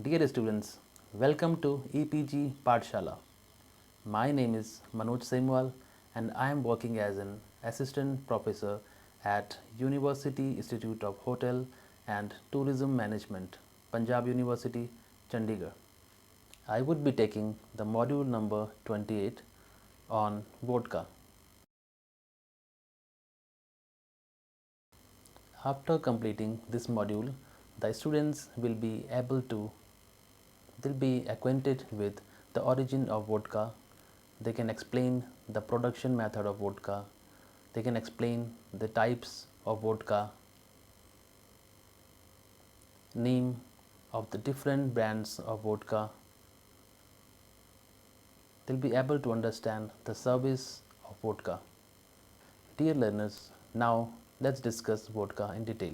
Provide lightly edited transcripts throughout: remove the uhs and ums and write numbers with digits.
Dear students, welcome to EPG Pathshala. My name is Manoj Saimwal and I am working as an assistant professor at University Institute of Hotel and Tourism Management, Punjab University, Chandigarh. I would be taking the module number 28 on vodka. After completing this module, the students will be acquainted with the origin of vodka. They can explain the production method of vodka. They can explain the types of vodka, name of the different brands of vodka. They'll be able to understand the service of vodka. Dear learners, now let's discuss vodka in detail.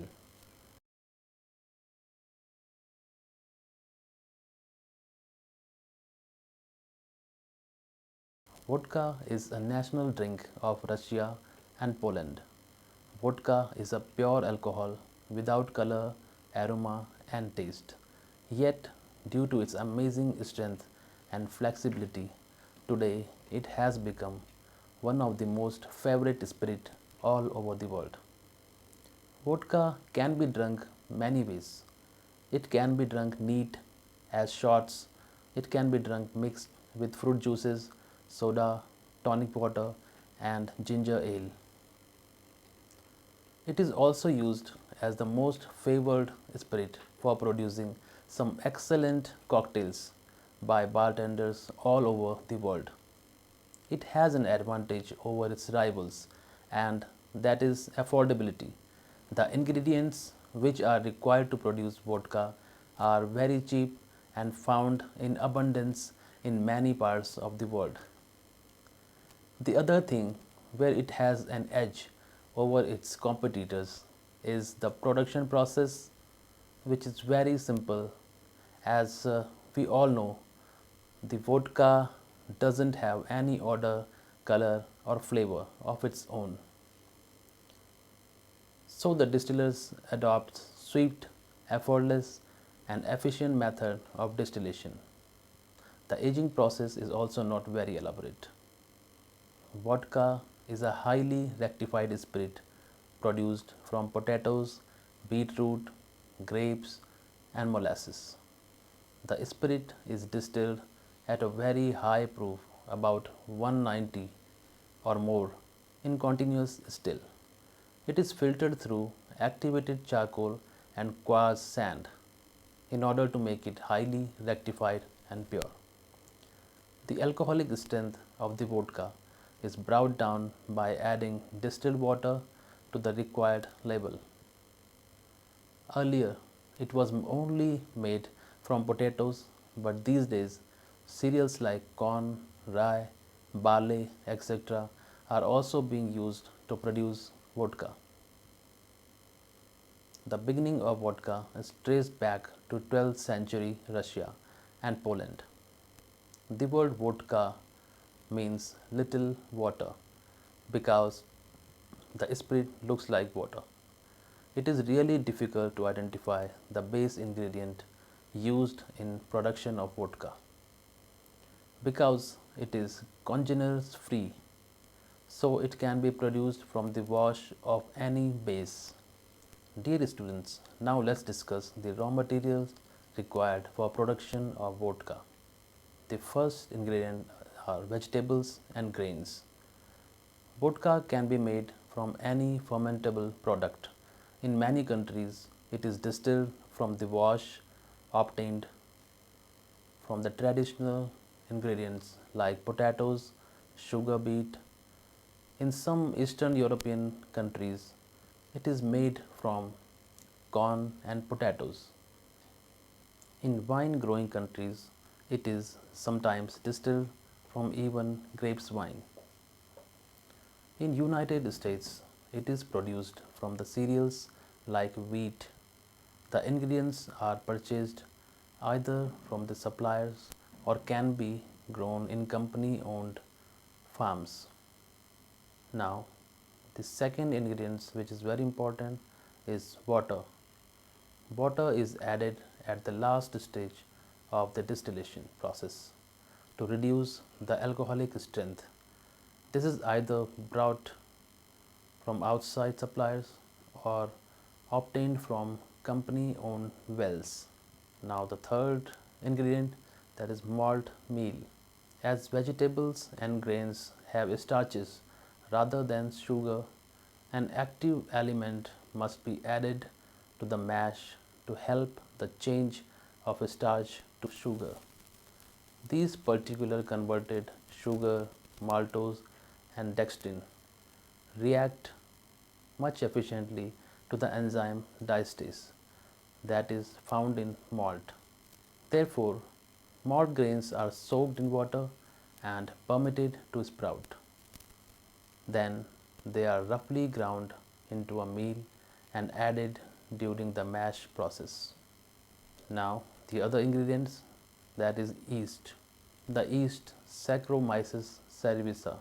Vodka is a national drink of Russia and Poland. Vodka is a pure alcohol without color, aroma, and taste. Yet, due to its amazing strength and flexibility, today it has become one of the most favorite spirits all over the world. Vodka can be drunk many ways. It can be drunk neat as shots. It can be drunk mixed with fruit juices, soda, tonic water, and ginger ale. It is also used as the most favored spirit for producing some excellent cocktails by bartenders all over the world. It has an advantage over its rivals, and that is affordability. The ingredients which are required to produce vodka are very cheap and found in abundance in many parts of the world. The other thing where it has an edge over its competitors is the production process, which is very simple. As we all know, the vodka doesn't have any odor, color, or flavor of its own. So the distillers adopt swift, effortless, and efficient method of distillation. The aging process is also not very elaborate. Vodka is a highly rectified spirit produced from potatoes, beetroot, grapes, and molasses. The spirit is distilled at a very high proof, about 190 or more, in continuous still. It is filtered through activated charcoal and quartz sand in order to make it highly rectified and pure. The alcoholic strength of the vodka is brought down by adding distilled water to the required level. Earlier, it was only made from potatoes, but these days, cereals like corn, rye, barley, etc., are also being used to produce vodka. The beginning of vodka is traced back to 12th century Russia and Poland. The word vodka means little water because the spirit looks like water. It is really difficult to identify the base ingredient used in production of vodka because it is congeners free, so it can be produced from the wash of any base. Dear students, now let's discuss the raw materials required for production of vodka. The first ingredient are vegetables and grains. Vodka can be made from any fermentable product. In many countries, it is distilled from the wash obtained from the traditional ingredients like potatoes, sugar beet. In some Eastern European countries, it is made from corn and potatoes. In wine growing countries, it is sometimes distilled from even grapes wine. In United States, it is produced from the cereals like wheat. The ingredients are purchased either from the suppliers or can be grown in company owned farms. Now, the second ingredient which is very important is water. Water is added at the last stage of the distillation process to reduce the alcoholic strength. This is either brought from outside suppliers or obtained from company owned wells. Now, the third ingredient, that is malt meal. As vegetables and grains have starches rather than sugar, an active element must be added to the mash to help the change of starch to sugar. These particular converted sugar, maltose, and dextrin react much efficiently to the enzyme diastase that is found in malt. Therefore, malt grains are soaked in water and permitted to sprout. Then they are roughly ground into a meal and added during the mash process. Now, the other ingredients, that is yeast. The yeast Saccharomyces cerevisiae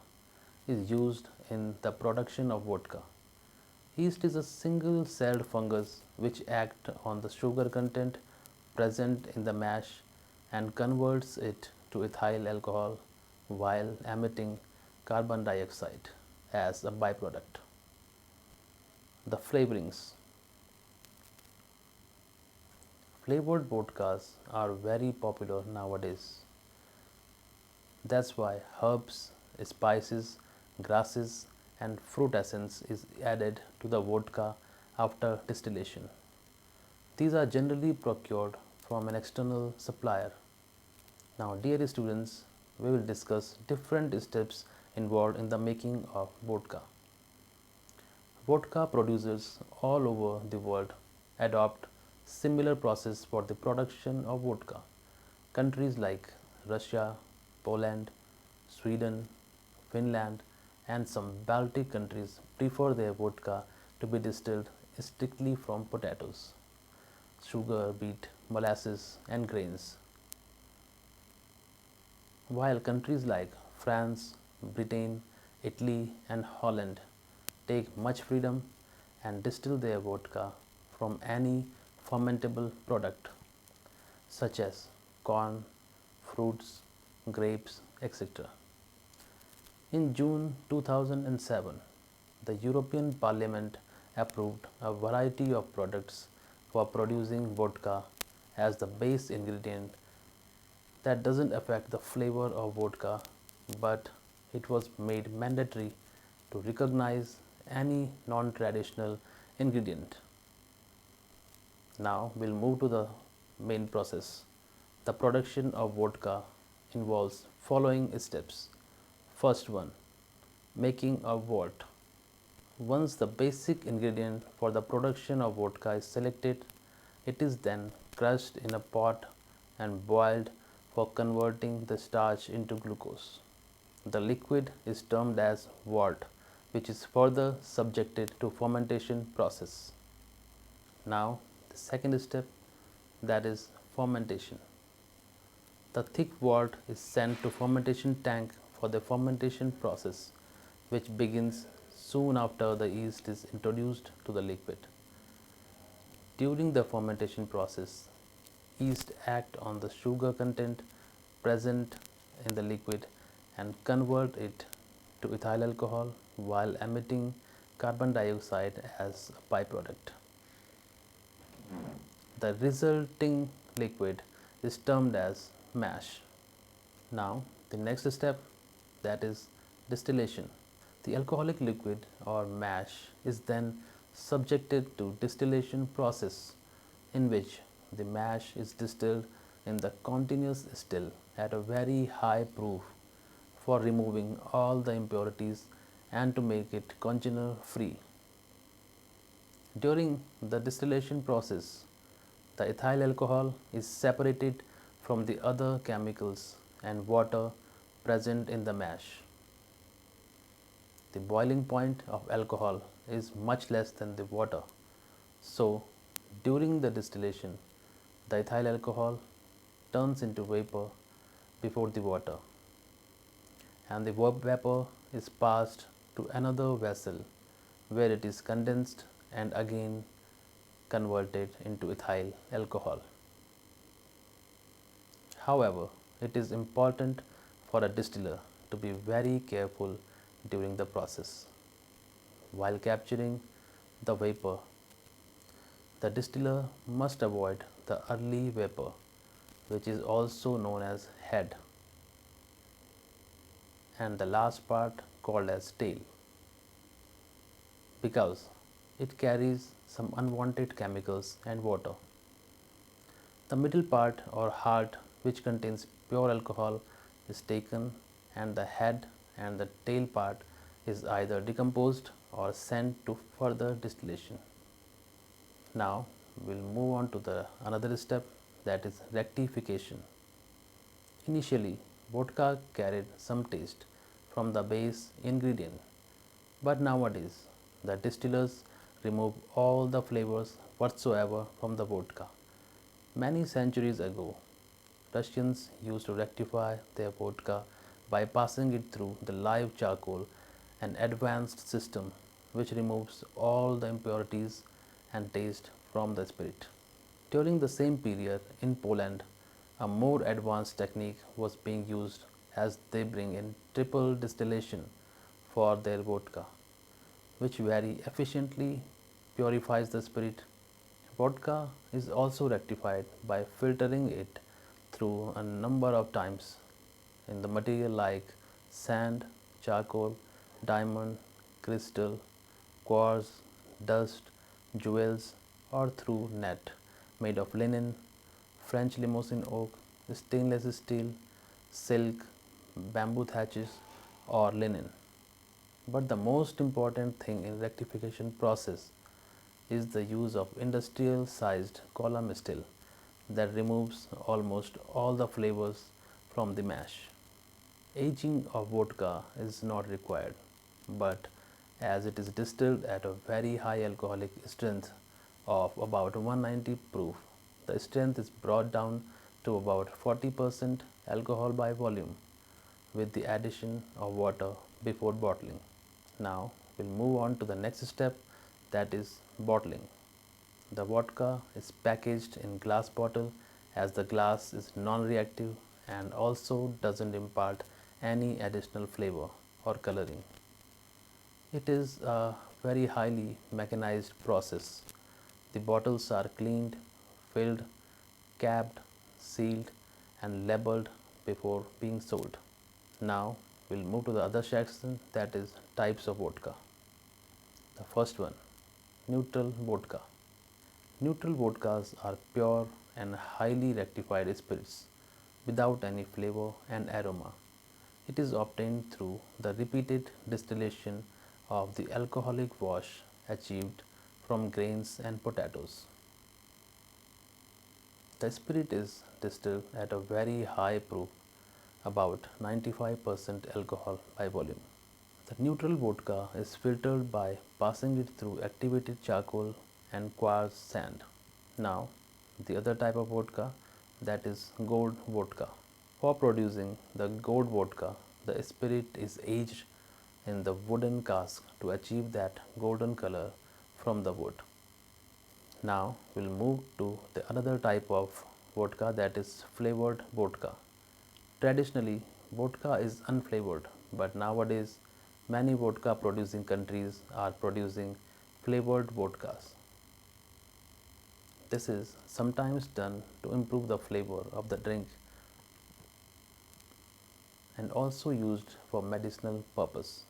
is used in the production of vodka. Yeast is a single-celled fungus which acts on the sugar content present in the mash and converts it to ethyl alcohol while emitting carbon dioxide as a byproduct. The flavorings. Flavored vodkas are very popular nowadays. That's why herbs, spices, grasses, and fruit essence is added to the vodka after distillation. These are generally procured from an external supplier. Now, dear students, we will discuss different steps involved in the making of vodka. Vodka producers all over the world adopt similar process for the production of vodka. Countries like Russia, Poland, Sweden, Finland, and some Baltic countries prefer their vodka to be distilled strictly from potatoes, sugar, beet, molasses, and grains. While countries like France, Britain, Italy, and Holland take much freedom and distill their vodka from any fermentable product such as corn, fruits, grapes, etc. In June 2007, the European Parliament approved a variety of products for producing vodka as the base ingredient that doesn't affect the flavor of vodka, but it was made mandatory to recognize any non-traditional ingredient. Now we'll move to the main process. The production of vodka involves following steps. First one, making a wort. Once the basic ingredient for the production of vodka is selected, it is then crushed in a pot and boiled for converting the starch into glucose. The liquid is termed as wort, which is further subjected to fermentation process. Now, the second step, that is fermentation. The thick wort is sent to fermentation tank for the fermentation process, which begins soon after the yeast is introduced to the liquid. During the fermentation process, yeast act on the sugar content present in the liquid and convert it to ethyl alcohol while emitting carbon dioxide as a byproduct. The resulting liquid is termed as mash. Now, the next step, that is distillation. The alcoholic liquid or mash is then subjected to distillation process in which the mash is distilled in the continuous still at a very high proof for removing all the impurities and to make it congener free. During the distillation process, the ethyl alcohol is separated from the other chemicals and water present in the mash. The boiling point of alcohol is much less than the water. So, during the distillation, the ethyl alcohol turns into vapor before the water, and the vapor is passed to another vessel where it is condensed and again converted into ethyl alcohol. However, it is important for a distiller to be very careful during the process. While capturing the vapor, the distiller must avoid the early vapor, which is also known as head, and the last part called as tail, because it carries some unwanted chemicals and water. The middle part or heart, which contains pure alcohol, is taken, and the head and the tail part is either decomposed or sent to further distillation. Now we'll move on to the another step, that is rectification. Initially, vodka carried some taste from the base ingredient, but nowadays the distillers remove all the flavors whatsoever from the vodka. Many centuries ago, Russians used to rectify their vodka by passing it through the live charcoal, an advanced system which removes all the impurities and taste from the spirit. During the same period in Poland, a more advanced technique was being used as they bring in triple distillation for their vodka, which very efficiently purifies the spirit. Vodka is also rectified by filtering it through a number of times in the material like sand, charcoal, diamond, crystal, quartz, dust, jewels, or through net made of linen, French limousine oak, stainless steel, silk, bamboo thatches, or linen. But the most important thing in rectification process is the use of industrial sized column still that removes almost all the flavors from the mash. Aging of vodka is not required, but as it is distilled at a very high alcoholic strength of about 190 proof, the strength is brought down to about 40% alcohol by volume with the addition of water before bottling. Now we'll move on to the next step, that is bottling. The vodka is packaged in glass bottle as the glass is non-reactive and also doesn't impart any additional flavor or coloring. It is a very highly mechanized process. The bottles are cleaned, filled, capped, sealed and labeled before being sold. Now we'll move to the other section, that is types of vodka. The first one, neutral vodka. Neutral vodkas are pure and highly rectified spirits without any flavor and aroma. It is obtained through the repeated distillation of the alcoholic wash achieved from grains and potatoes. The spirit is distilled at a very high proof, about 95% alcohol by volume. The neutral vodka is filtered by passing it through activated charcoal and quartz sand. Now, the other type of vodka, that is gourd vodka. For producing the gourd vodka, the spirit is aged in the wooden cask to achieve that golden color from the wood. Now we'll move to the another type of vodka, that is flavored vodka. Traditionally, vodka is unflavored, but nowadays many vodka producing countries are producing flavored vodkas. This is sometimes done to improve the flavor of the drink and also used for medicinal purpose.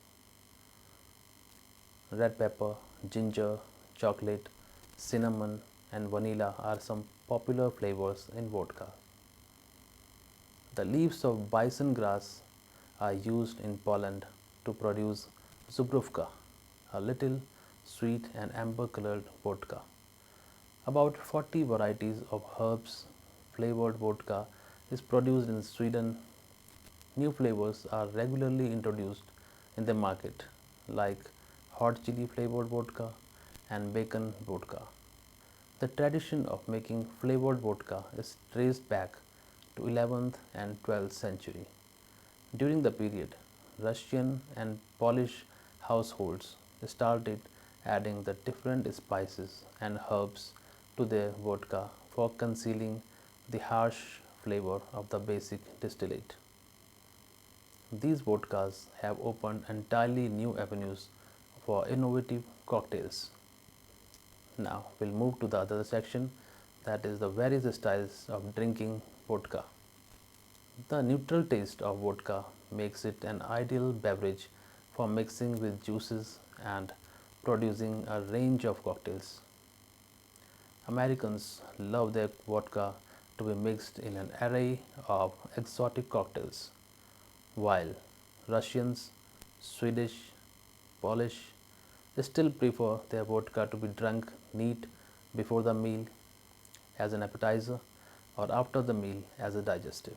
Red pepper, ginger, chocolate, cinnamon and vanilla are some popular flavors in vodka. The leaves of bison grass are used in Poland to produce zubrówka, a little sweet and amber colored vodka. About 40 varieties of herbs flavored vodka is produced in Sweden. New flavors are regularly introduced in the market, like hot chili flavored vodka and bacon vodka. The tradition of making flavored vodka is traced back to 11th and 12th century. During the period, Russian and Polish households started adding the different spices and herbs to their vodka for concealing the harsh flavor of the basic distillate. These vodkas have opened entirely new avenues for innovative cocktails. Now we'll move to the other section, that is the various styles of drinking vodka. The neutral taste of vodka makes it an ideal beverage for mixing with juices and producing a range of cocktails. Americans love their vodka to be mixed in an array of exotic cocktails, while Russians, Swedish, Polish still prefer their vodka to be drunk neat before the meal as an appetizer or after the meal as a digestive.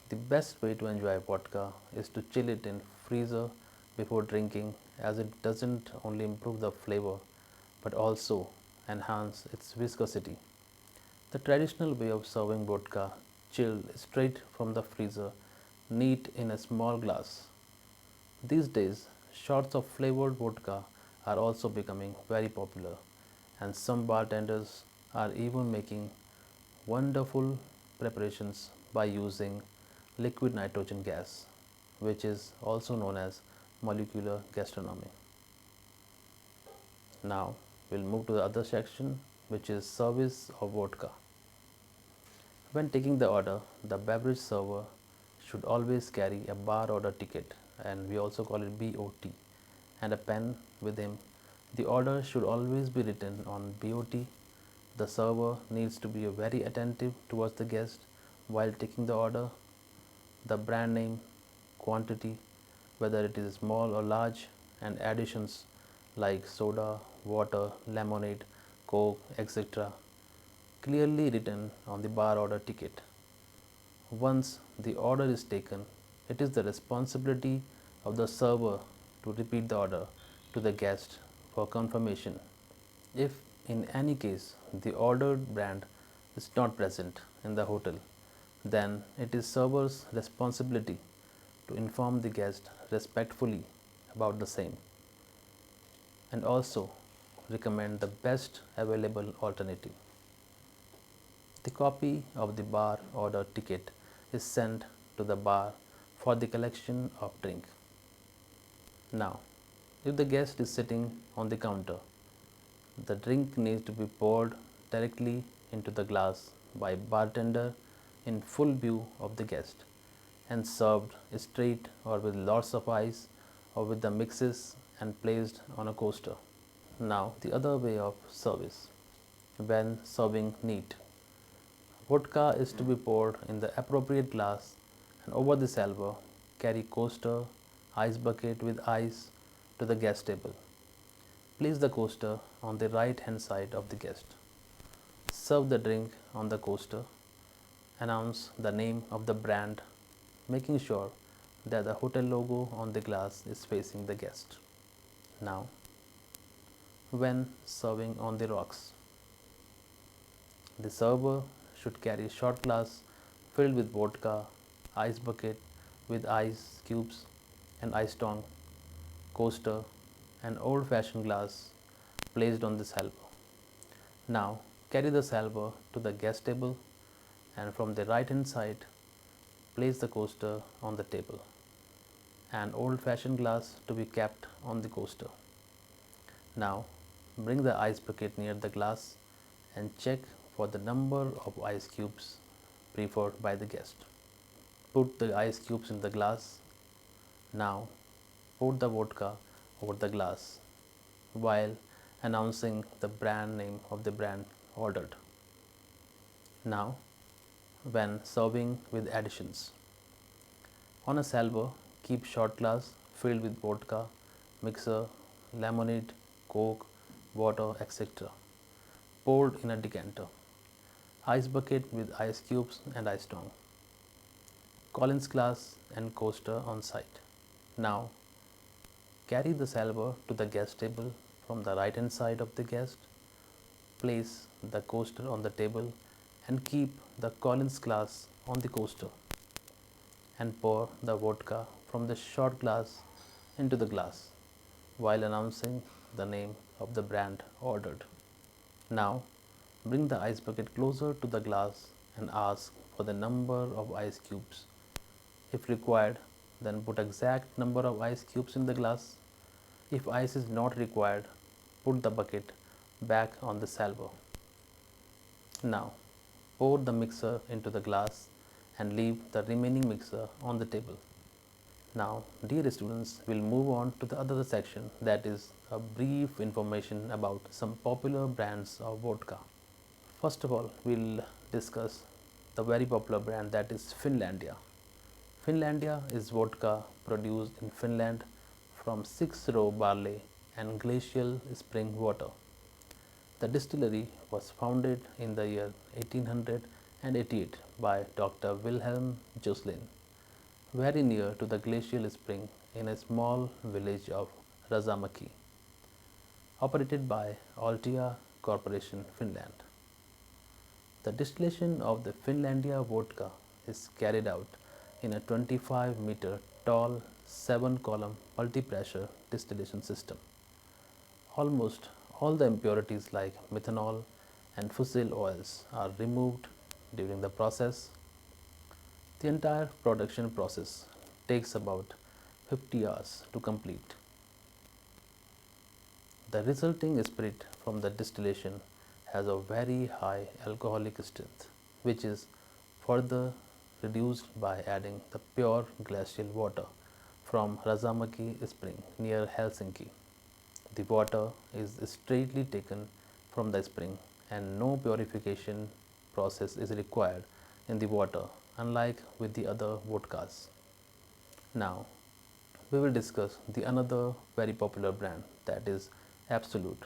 The best way to enjoy vodka is to chill it in freezer before drinking, as it doesn't only improve the flavor but also enhance its viscosity. The traditional way of serving vodka chilled straight from the freezer, neat in a small glass. These days, shots of flavored vodka are also becoming very popular, and some bartenders are even making wonderful preparations by using liquid nitrogen gas, which is also known as molecular gastronomy. Now, we'll move to the other section, which is service of vodka. When taking the order, the beverage server should always carry a bar order ticket, and we also call it BOT, and a pen with him. The order should always be written on BOT. The server needs to be very attentive towards the guest while taking the order. The brand name, quantity, whether it is small or large, and additions like soda, water, lemonade, coke, etc., clearly written on the bar order ticket. Once the order is taken, it is the responsibility of the server to repeat the order to the guest for confirmation. If in any case the ordered brand is not present in the hotel, then it is server's responsibility to inform the guest respectfully about the same and also recommend the best available alternative. The copy of the bar order ticket is sent to the bar for the collection of drink. Now, if the guest is sitting on the counter, the drink needs to be poured directly into the glass by bartender in full view of the guest and served straight or with lots of ice or with the mixes and placed on a coaster. Now, the other way of service. When serving neat, vodka is to be poured in the appropriate glass, and over the salver, carry coaster, ice bucket with ice to the guest table. Place the coaster on the right hand side of the guest. Serve the drink on the coaster. Announce the name of the brand, making sure that the hotel logo on the glass is facing the guest. Now, when serving on the rocks, the server should carry a shot glass filled with vodka, ice bucket with ice cubes and ice tongue, coaster, and old fashioned glass placed on the salver. Now carry the salver to the guest table, and from the right hand side place the coaster on the table. An old fashioned glass to be kept on the coaster. Now bring the ice bucket near the glass and check for the number of ice cubes preferred by the guest. Put the ice cubes in the glass. Now pour the vodka over the glass while announcing the brand name of the brand ordered. Now, when serving with additions, on a salver, keep shot glass filled with vodka, mixer, lemonade, coke, water, etc., poured in a decanter. Ice bucket with ice cubes and ice tongue. Collins glass and coaster on site. Now, carry the salver to the guest table from the right hand side of the guest. Place the coaster on the table and keep the Collins glass on the coaster, and pour the vodka from the shot glass into the glass while announcing the name of the brand ordered. Now, bring the ice bucket closer to the glass and ask for the number of ice cubes. If required, then put exact number of ice cubes in the glass. If ice is not required, put the bucket back on the salver. Now, pour the mixer into the glass and leave the remaining mixer on the table. Now, dear students, we'll move on to the other section, that is a brief information about some popular brands of vodka. First of all, we'll discuss the very popular brand, that is Finlandia. Finlandia is vodka produced in Finland from 6-row barley and glacial spring water. The distillery was founded in the year 1888 by Dr. Wilhelm Joslin, very near to the glacial spring in a small village of Rajamäki, operated by Altia Corporation, Finland. The distillation of the Finlandia vodka is carried out in a 25-meter tall 7-column multi-pressure distillation system. Almost all the impurities like methanol and fusel oils are removed during the process. The entire production process takes about 50 hours to complete. The resulting spirit from the distillation has a very high alcoholic strength, which is further reduced by adding the pure glacial water from Rajamäki spring near Helsinki. The water is straightly taken from the spring and no purification process is required in the water, unlike with the other vodkas. Now, we will discuss the another very popular brand, that is Absolut.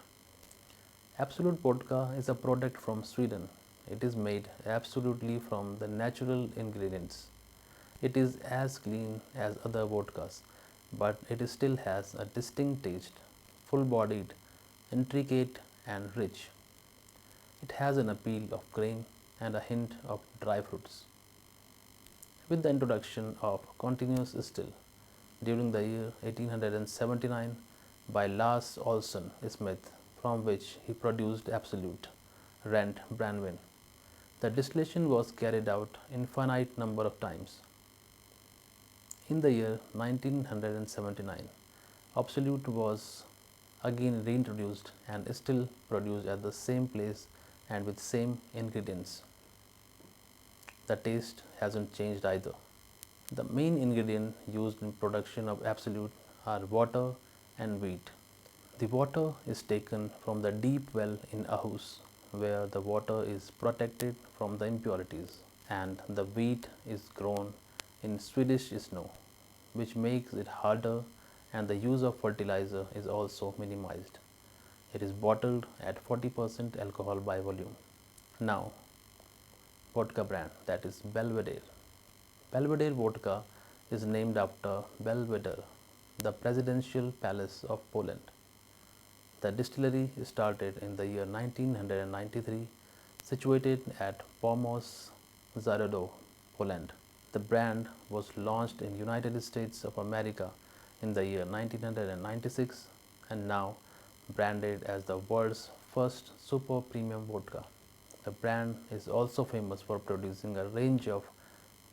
Absolut vodka is a product from Sweden. It is made absolutely from the natural ingredients. It is as clean as other vodkas, but it still has a distinct taste, full bodied, intricate, and rich. It has an appeal of grain and a hint of dry fruits. With the introduction of continuous still during the year 1879 by Lars Olsson Smith, from which he produced Absolute Rent Brandwin, the distillation was carried out infinite number of times. In the year 1979, Absolute was again reintroduced and still produced at the same place and with same ingredients. The taste hasn't changed either. The main ingredient used in production of Absolute are water and wheat. The water is taken from the deep well in Aarhus, where the water is protected from the impurities, and the wheat is grown in Swedish snow, which makes it harder, and the use of fertilizer is also minimized. It is bottled at 40% alcohol by volume. Now, vodka brand, that is Belvedere. Belvedere vodka is named after Belvedere, the presidential palace of Poland. The distillery started in the year 1993, situated at Pomoc Zawodow, Poland. The brand was launched in United States of America in the year 1996 and now branded as the world's first super premium vodka. The brand is also famous for producing a range of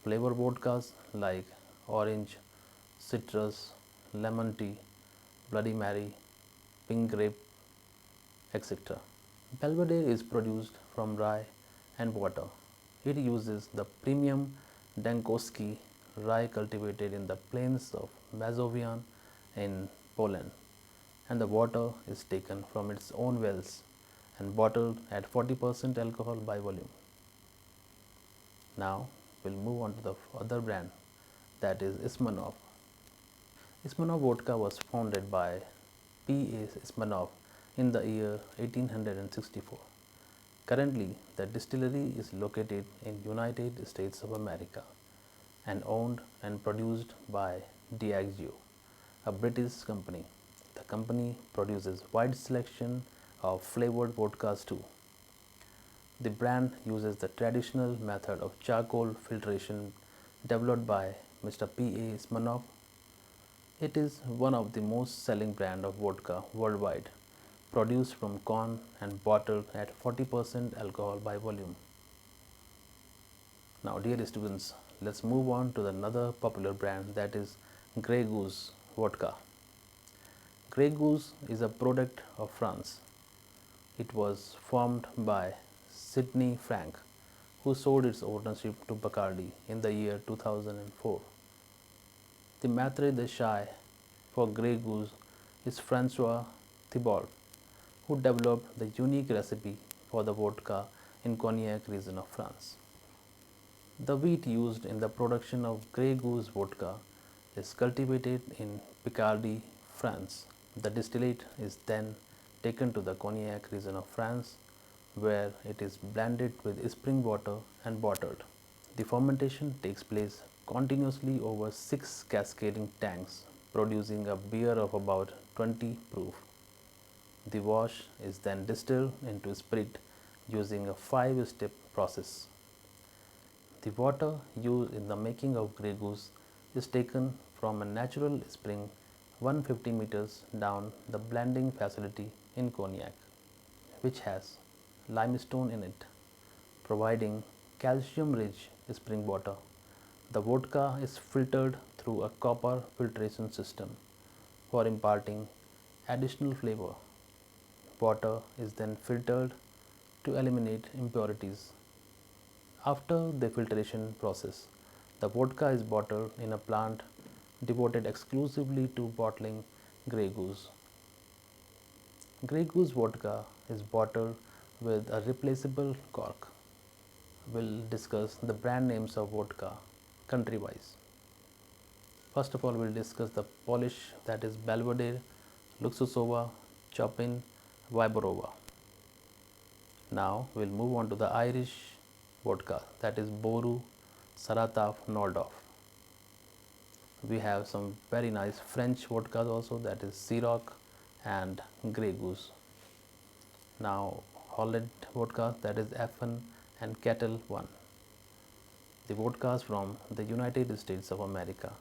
flavor vodkas like orange, citrus, lemon tea, Bloody Mary, pink grape, etc. Belvedere is produced from rye and water. It uses the premium Dankowski rye cultivated in the plains of Mazovian in Poland, and the water is taken from its own wells and bottled at 40% alcohol by volume. Now we'll move on to the other brand, that is Smirnoff. Smirnoff vodka was founded by P.A. Smirnoff in the year 1864. Currently, the distillery is located in United States of America and owned and produced by Diageo, a British company. The company produces wide selection of flavored vodkas too. The brand uses the traditional method of charcoal filtration developed by Mr. P.A. Smirnoff. It is one of the most selling brand of vodka worldwide, produced from corn and bottled at 40% alcohol by volume. Now, dear students, let's move on to another popular brand, that is Grey Goose Vodka. Grey Goose is a product of France. It was formed by Sidney Frank, who sold its ownership to Bacardi in the year 2004. The maître d'enchanté for Grey Goose is Francois Thibault, who developed the unique recipe for the vodka in Cognac region of France. The wheat used in the production of Grey Goose vodka is cultivated in Picardy, France. The distillate is then taken to the Cognac region of France, where it is blended with spring water and bottled. The fermentation takes place continuously over 6 cascading tanks, producing a beer of about 20 proof. The wash is then distilled into spirit using a 5-step process. The water used in the making of Grey Goose is taken from a natural spring 150 meters down the blending facility in Cognac, which has limestone in it, providing calcium-rich spring water. The vodka is filtered through a copper filtration system for imparting additional flavor. Water is then filtered to eliminate impurities. After the filtration process, the vodka is bottled in a plant devoted exclusively to bottling Grey Goose. Grey Goose vodka is bottled with a replaceable cork. We'll discuss the brand names of vodka country wise. First of all, we'll discuss the Polish, that is Belvedere, Luxusova, Chopin, Vyborova. Now we'll move on to the Irish vodka, that is Boru, Saratov, Noldorf. We have some very nice French vodkas also, that is Ciroc and Grey Goose. Now Holland vodka, that is Effen and Kettle One. The vodkas from the United States of America.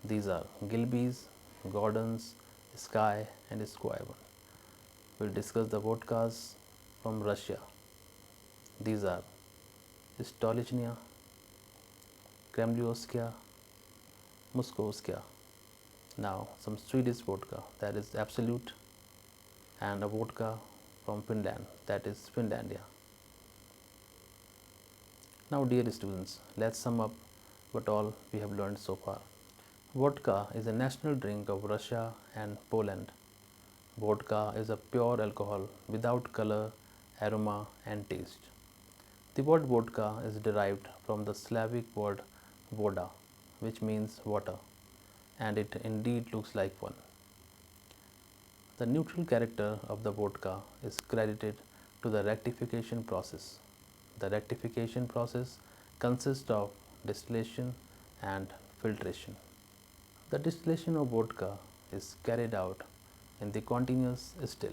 These are Gilbey's, Gordon's, Sky and Squire One. We'll discuss the vodkas from Russia. These are Stolichnaya, Kremlevskaya, Moskovskaya. Now some Swedish vodka, that is Absolute, and a vodka from Finland, that is Finlandia. Now dear students, let's sum up what all we have learned so far. Vodka is a national drink of Russia and Poland. Vodka is a pure alcohol without color, aroma and taste. The word vodka is derived from the Slavic word voda, which means water, and it indeed looks like one. The neutral character of the vodka is credited to the rectification process. The rectification process consists of distillation and filtration. The distillation of vodka is carried out in the continuous still,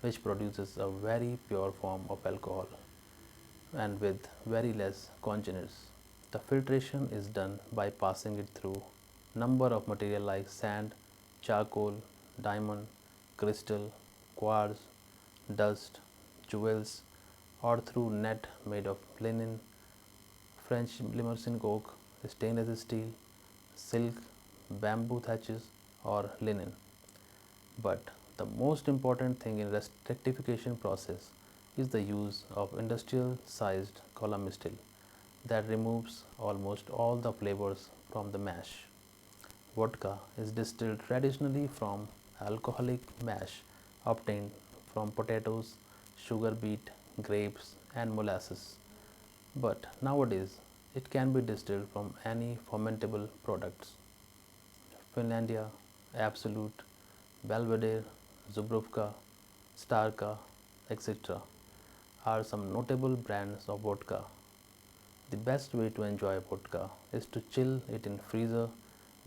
which produces a very pure form of alcohol and with very less congeners. The filtration is done by passing it through number of material like sand, charcoal, diamond, crystal, quartz, dust, jewels, or through net made of linen, French limousin oak, stainless steel, silk, bamboo thatches, or linen. But the most important thing in rectification process is the use of industrial sized column still that removes almost all the flavors from the mash. Vodka is distilled traditionally from alcoholic mash obtained from potatoes, sugar beet, grapes and molasses. But nowadays it can be distilled from any fermentable products. Finlandia, Absolute, Belvedere, Zubrovka, Starka, etc. are some notable brands of vodka. The best way to enjoy vodka is to chill it in freezer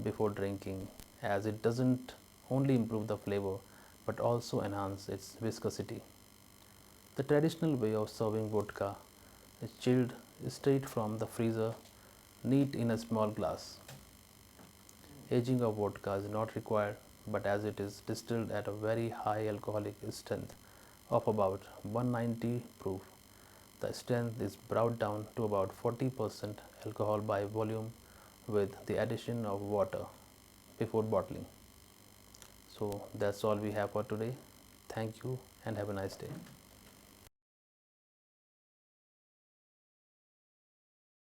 before drinking, as it doesn't only improve the flavor but also enhance its viscosity. The traditional way of serving vodka is chilled straight from the freezer, neat in a small glass. Aging of vodka is not required, but as it is distilled at a very high alcoholic strength of about 190 proof, The strength is brought down to about 40% alcohol by volume with the addition of water before bottling. So that's all we have for today. Thank you and have a nice day.